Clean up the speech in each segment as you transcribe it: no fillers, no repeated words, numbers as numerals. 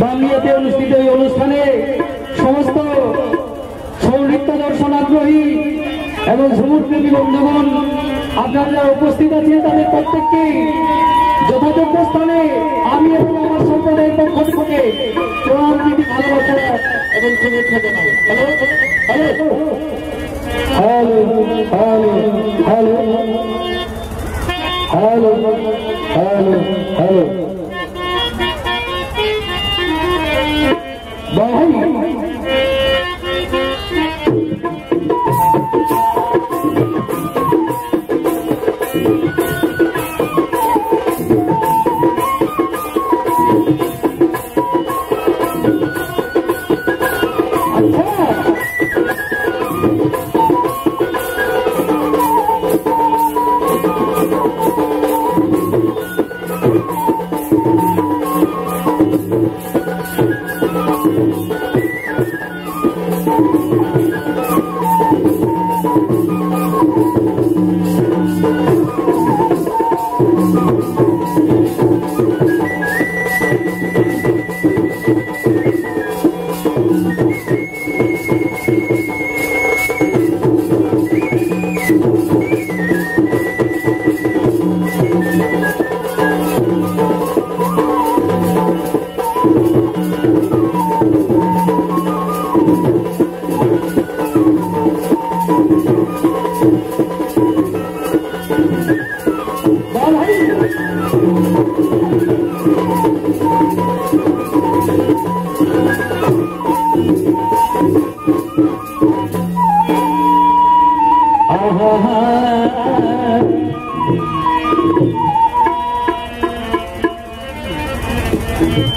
বাংলাতে অনুষ্ঠিত এই অনুষ্ঠানে সমস্ত সৌনৃত্য দর্শন আগ্রহী এবং ঝুমুরপ্রেমী বন্ধুগণ আপনারা যারা উপস্থিত আছেন তাদের প্রত্যেককেই যথাযোগ্য স্থানে আমি এবং আমার সম্প্রদায়ের পক্ষ থেকে প্রণাম প্রীতি ভালোবাসা এবং শুভেচ্ছা জানাই। Hello hello hello hello hello hello hello ভাই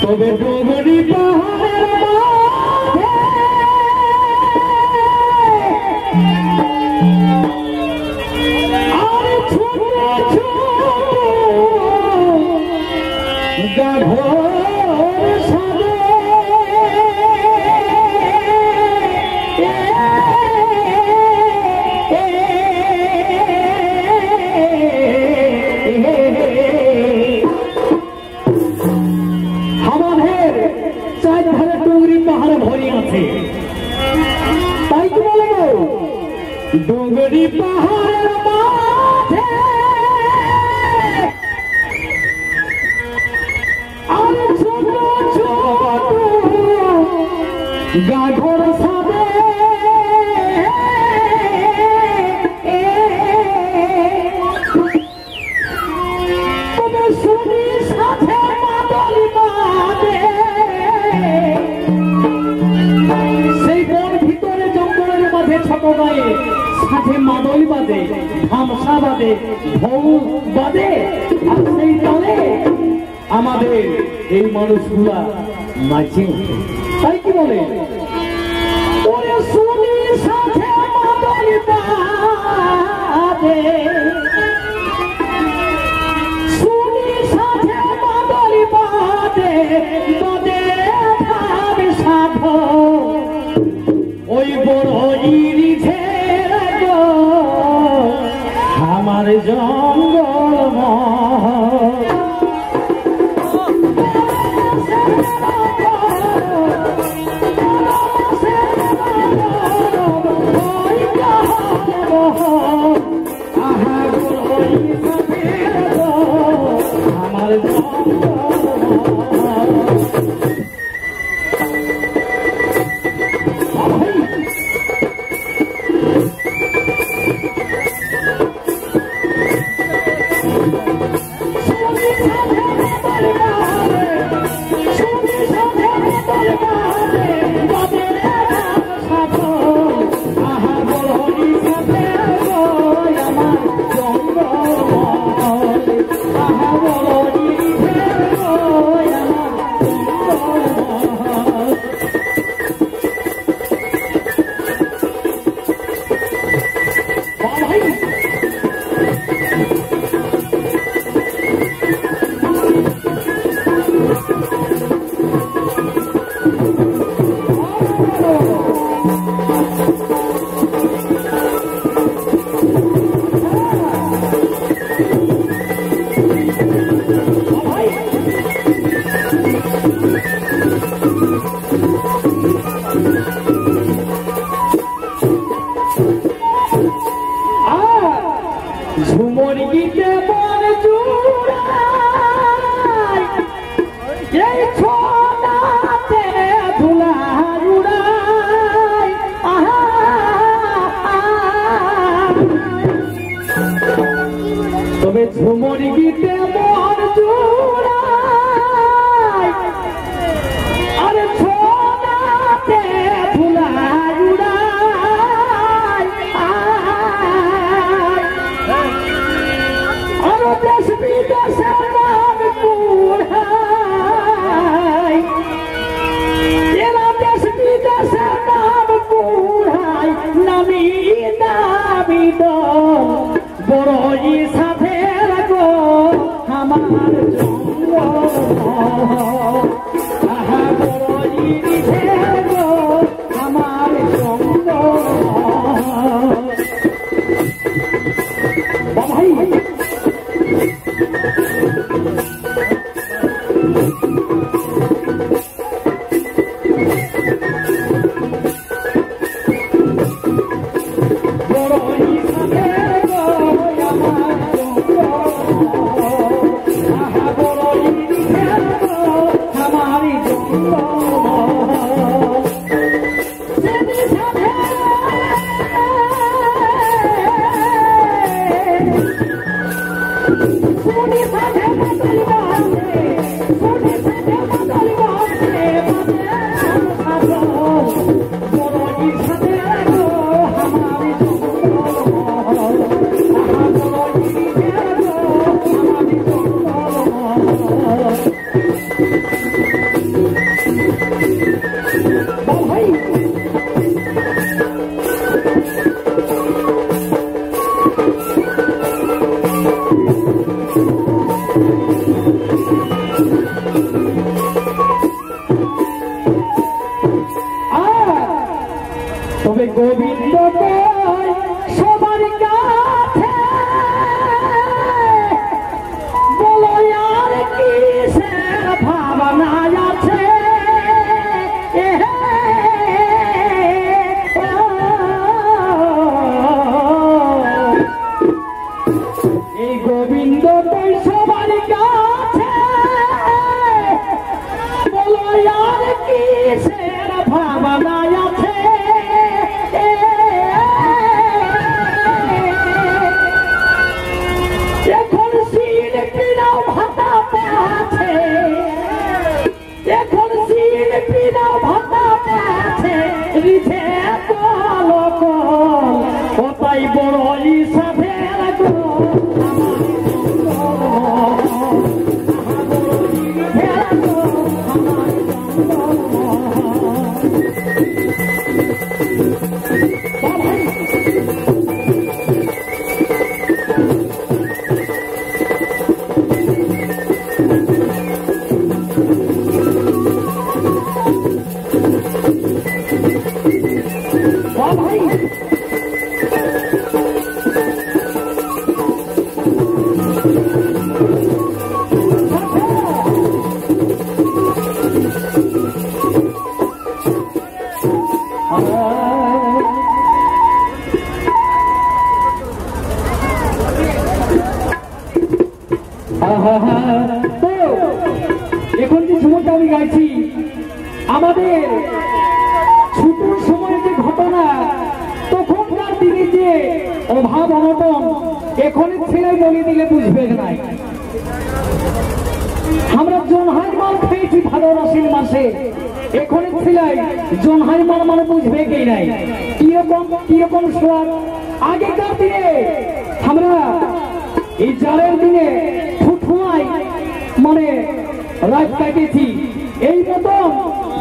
তবে ডোগরি ডোগরি পাহাড়ের মাঝে আর ছোট ছোট গাঘর সাদে তবে শুনি সাথে মাদল বাজে সেই বন ভিতরে জঙ্গলের মাঝে ছোট গায়ে সাথে মাদল বাদে ধামসা বাদে ঢৌ বাদে আর সেই তালে আমাদের এই মানুষগুলা নাচে ওঠে। তাই কি বলে ওরে শুনি সাথে মাদল বাদে শুনি সাথে মাদল বাদে বাদে ধামসা ওই বড় ইরিঝে আমার জঙ্গল আমার আমার সঙ্গ ভাই তবে গোবিন্দ সবার কাছে বলো আর কি সে ভাবনা আছে এই গোবিন্দ সবার কাছে বলো আর কি সে ভাবনা আছে এখন শিল্পীরা ভাতা পাচ্ছে এখন শিল্পীরা ভাতা পাচ্ছে রিঠে কল কোথায় বড়ই সাথে এখন যে সময়টা আমি গাইছি আমাদের ছুটির সময়ের যে ঘটনা তখনকার দিনে যে অভাব অনটন এখনের ছেলে বলে দিলে বুঝবে নাই। আমরা জনহাই মাল খেয়েছি ভাদর আশ্বিন মাসে এখনের ছেলে জনহাই মাল মানে বুঝবে কি নাই কিরকম স্বাদ। আগেকার দিনে আমরা এই জালের দিনে ঠুঠুয়াই মানে রাত কাটিয়েছি। এই মতন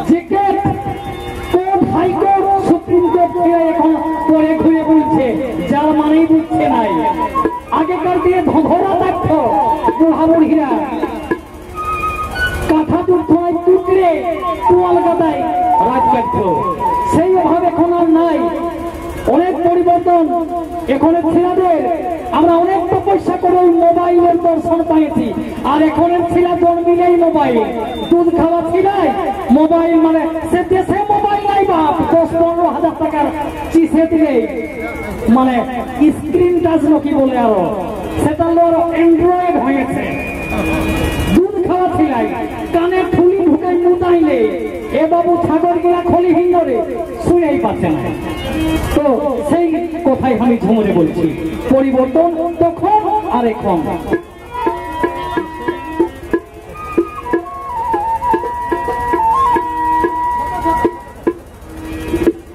jacket court high court supreme court এখন পরে ঘুরে বলছে যার মানেই বুঝছে নাই। আগেকার দিনে ধরা থাকতো বুড়া বুড়িরা কাঁথা টুকরায় টুকরে তোয়াল গাদায় রাত কাটতো। সেই অভাব এখন আর নাই, অনেক পরিবর্তন। এখনের ছেলেদের আমরা অনেক তপস্যা করে মোবাইলের দর্শন পাইছি। আর এখনের ছেলে জন্মিলেই মোবাইল, দুধ খাওয়া ছিলাই মোবাইল, মানে সে দেশে মোবাইল নাই বাপ 10-15 হাজার টাকার চিসে দিলে মানে স্ক্রিন টাচ নাকি বলে আরো সেটা হলো অ্যান্ড্রয়েড হয়েছে। দুধ খাওয়া ছিলাই কানে ঠুলি ঢুকাই মুতাইলে এ বাবু ছাগল গিলা খলি হিন্দরে শুনেই পাচ্ছে না। তো সেই কথাই আমি ঝুমরে বলছি, পরিবর্তন তখন আর এখন।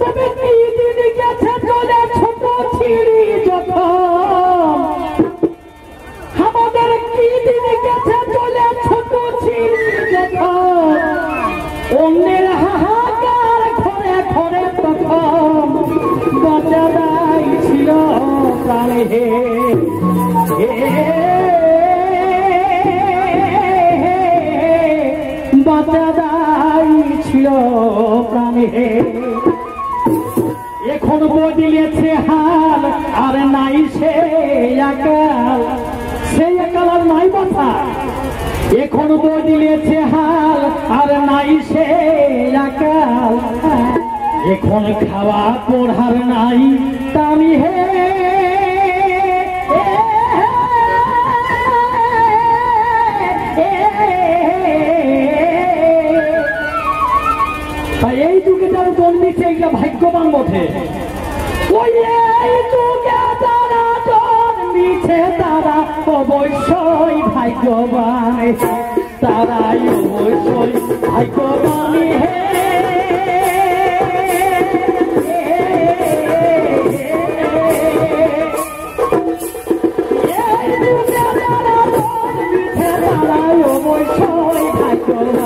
তবে কি দিন গেছে চলে ছোট ছিড়ি যখন, আমাদের কি দিন গেছে চলে ছোট ছিড়ি যখন, অন্যের হাহাকার ঘরে ঘরে তখন বাঁচারাই ছিল প্রাণে বাঁচারাই ছিল মানি হে এখন বদলেছে হাল আর নাই সে আকাল সেই আকাল আর নাই কথা এখন বদলেছে হাল আর নাই সে আকাল এখন খাওয়া পড়ার নাই তামি হে এই যুগে যারা জন্মেছে এগুলা ভাগ্যবান বটে ওই এই যুগে যারা জন্মেছে তারা অবশ্যই ভাগ্যবান তারাই অবশ্যই ভাগ্যবান হে তারাই অবশ্যই ভাগ্যবান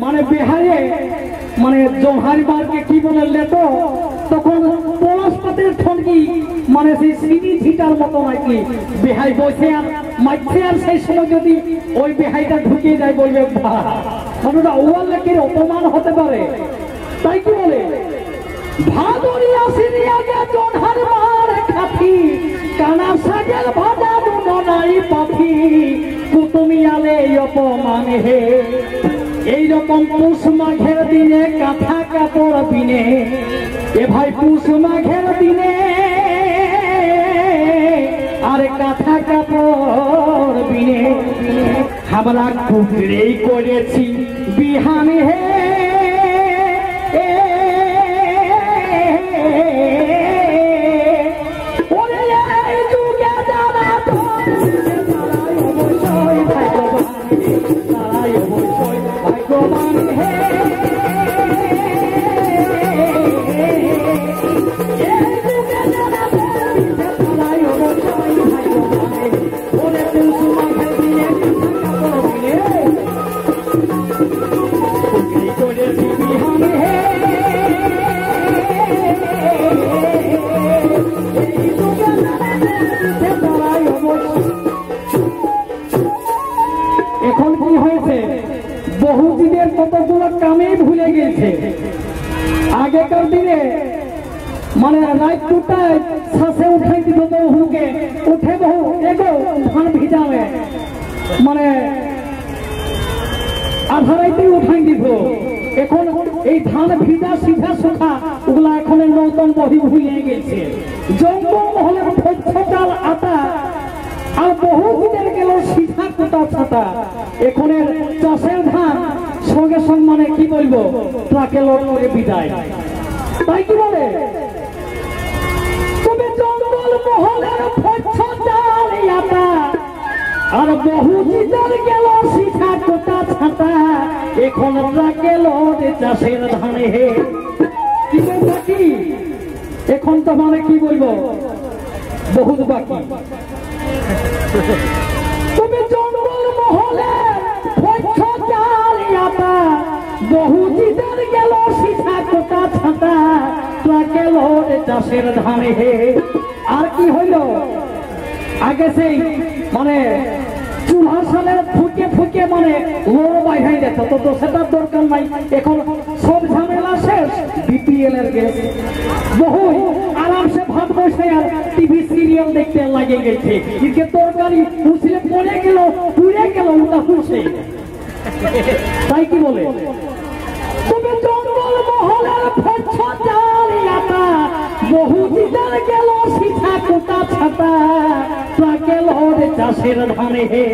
মানে বিহারে মানে জোহারি মারকে কি বললে তো তখন পলাশ পাতের ঠনকি মানে সেই সিনি ঝিটার মতো নাকি বিহাই বসে আর মাইছে আর সেই সময় যদি ওই বিহাইটা ঢুকিয়ে যায় বলবে মানে ওয়াল লেখের অপমান হতে পারে তাই কি বলে ভাদরি আসিনি আগে জোহারি মার খাতি কানা সাগের ভাজা দুনো নাই পাখি তুমি আলে অপমান হে এইরকম পুষ মাঘের দিনে কাঁথা কাপড় বিনে এ ভাই পুষ মাঘের দিনে আর কাঁথা কাপড় বিনে আমরা কুকড়েই করেছি বিহান হে এখন কি হয়েছে বহুদিনের কতগুলো কামেই ভুলে গেছে আগেকার দিনে মানে রাত দুটায় শ্বাসে উঠাই দিত বহুকে উঠে বহু এগো ধান ভিজাবে মানে আধারাইতেই উঠাই দিত এখন এই ধান ভিজা সিধা সুখা ওগুলা এখন নতুন বহি ভুলে গেছে জঙ্গল মহলের চাল আটা আর বহু দিনের গেল সিধা কোটা ছাতা এখনের চাষের ধান সঙ্গে সঙ্গে মানে কি বলবো ট্রাকে লোড করে বিদায় তাই কি বলে তুমি জঙ্গল মহলের চাল আটা আর বহু দিনের গেল সিধা কোটা ছাতা এখন ট্রাকে লোড চাষের ধানে হে কি বাকি এখন তো মানে কি বলবো বহুত বাকি তুমি জঙ্গল মহলে বহু দিনের গেল সিধা কোটা ছাতা গেল চাষের ধানে হে আর কি হইল আগে সেই মানে চুলহা সালে ফুকে ফুকে মানে লোড় বাইহাই যেত তো সেটার দরকার নাই এখন সব ঝামেলা শেষ বিপিএল এর গ্যাস বহু आराम से भात बসে আর টিভি সিরিয়াল দেখতে লাগে গেছে এদিকে তরকারি মুসলে পড়ে গেল পুড়ে গেল ওটা ফুসে তাই কি বলে তবে জঙ্গল মহলের ফচ্ছ জালিয়াতা বহু দিদার গেল সিছা কোটা ছাতা তাকে লড়ে চাষের ধানে হে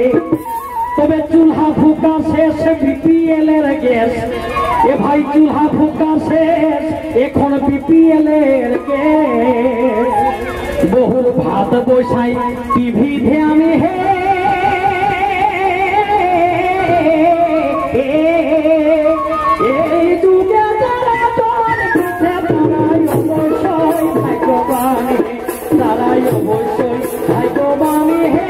তবে চুলহা ফুকা শেষ বিপিএল এর গ্যাস এ ভাই চুলহা ফুকা শেষ এখন বিপিএল এর গ্যাস বহু ভাত বসাই টিভি ধ্যানে হে এই যুগে যারা জন পিছে তারাই অবশ্যই ভাগ্যবান তারাই অবশ্যই ভাগ্যবান হে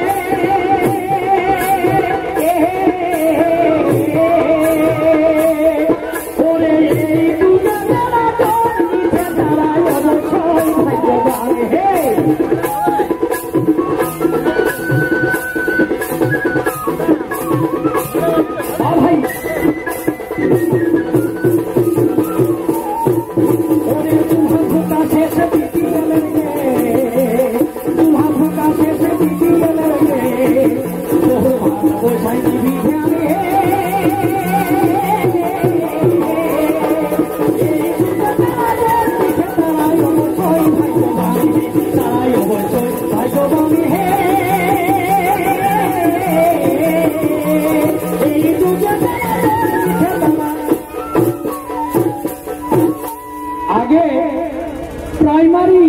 प्राइमारी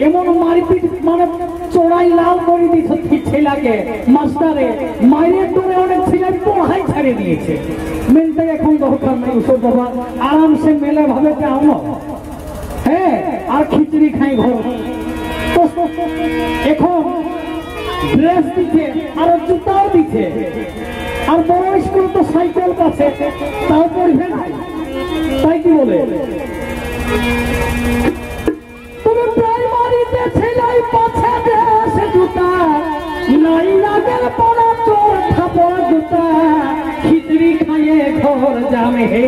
एमन मारपिट मान चोड़ाई लाल कर दी छेलाके मास्टारे माइरे टोरे अनेक छेले पढ़ाई छाड़े दिएছে मेनटा এখন দরকার নাই ওসব বাবা आराम से मेले भावे आओ হ্যাঁ আর খিচুড়ি খাই ঘর তো এখন ড্রেস দিছে আর জুতাও দিছে আর বড় স্কুল তো সাইকেল কাছে তাও পড়বে না তাই কি বলে তুমি প্রাইমারিতে ছেলাই পাছে ড্রেস জুতা নাই লাগের পড়া চোর খাবো জুতা খিচুড়ি খাইয়ে ঘর যাবে হে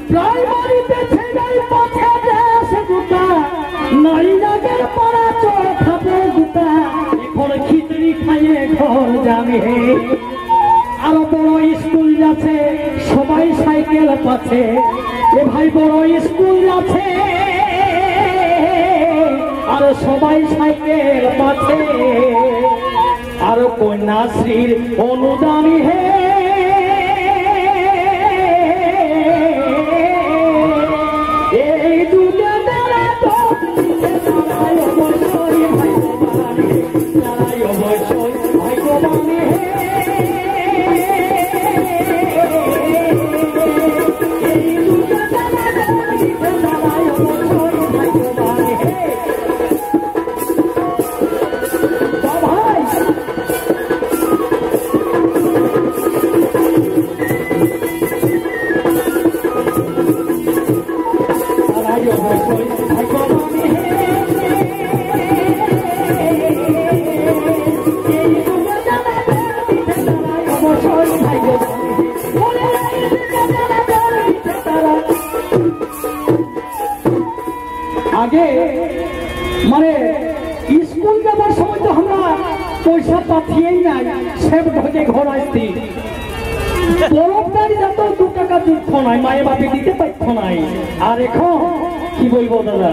প্রাইমারিতে ছেলাই পাছে ড্রেস জুতা নাই লাগের পড়া চোর খাবো জুতা এখন খিচুড়ি খাইয়ে ঘর যাবে হে আর বড় স্কুল যাচ্ছে সবাই সাইকেল পাচ্ছে এ ভাই বড় স্কুল যাচ্ছে আর সবাই সাইকেল পাচ্ছে আর কন্যাশ্রীর অনুদানী হে এই যুগে তারা তো অবশ্যই ভাগ্যবান হে आगे माने स्कूल जाबार समय तो हमरा पैसा पाथिए ना सेब ढके घर आसती बरफदारी जातो 2 টাকা দিত নাই মায়ে বাপে দিতে পারত নাই আর এখন কি বলবো দাদা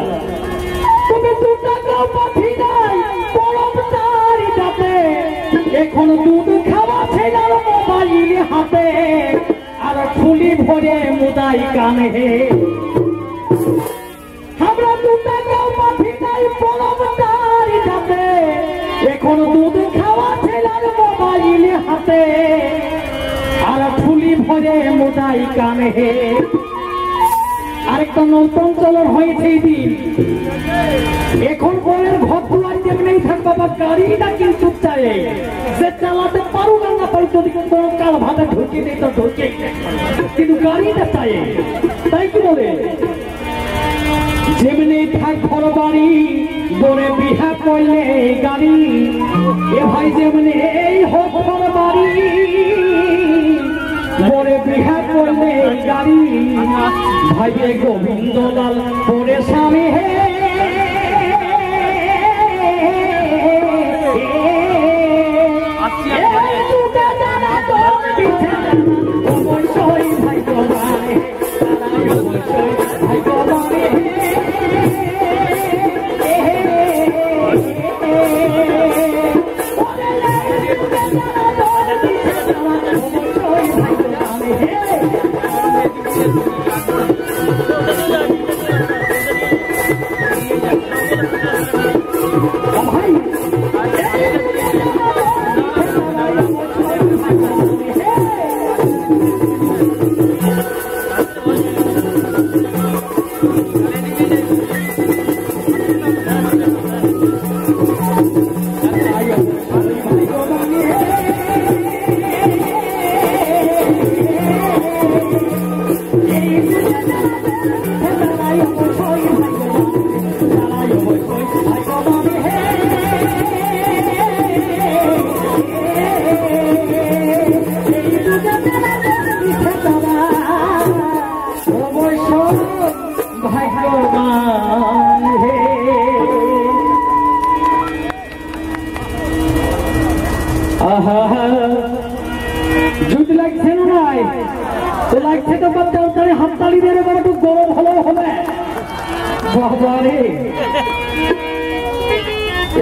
তুমি 2 টাকা পাথি নাই বরফদারি যাতে এখন দুধ খাওয়া ছেলার মোবাইল হাতে আর ফুলি ভরে মুদাই কানে হে हमरा 2 টাকা পাথি নাই বরফদারি যাতে এখন দুধ খাওয়া ছেলার মোবাইল হাতে আর ফুলি ভরে মুদাই কানে হে আরেকটা নতুন চলন হয়েছে দিন এখন বলের ঘর দুয়ার যেমনি থাক বাবা গাড়িটা কিন্তু চাই যে চালাতে পারুক না পারি যদি কোনো কাল ভাতে ঢুকিয়ে দিই তো ঢুকে কিন্তু গাড়িটা চাই তাই কি বলে যেমনি থাক ঘর বাড়ি বলে বিহা করলে গাড়ি এ ভাই যেমনি এই হোক ঘর বাড়ি বলে বিহা করলে গাড়ি ভাইয়ে গোবিন্দলাল পরে স্বামী হে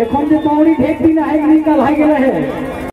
এখন যে পাউরি ঢেক দিন আগে নিকাল হয়ে গেলে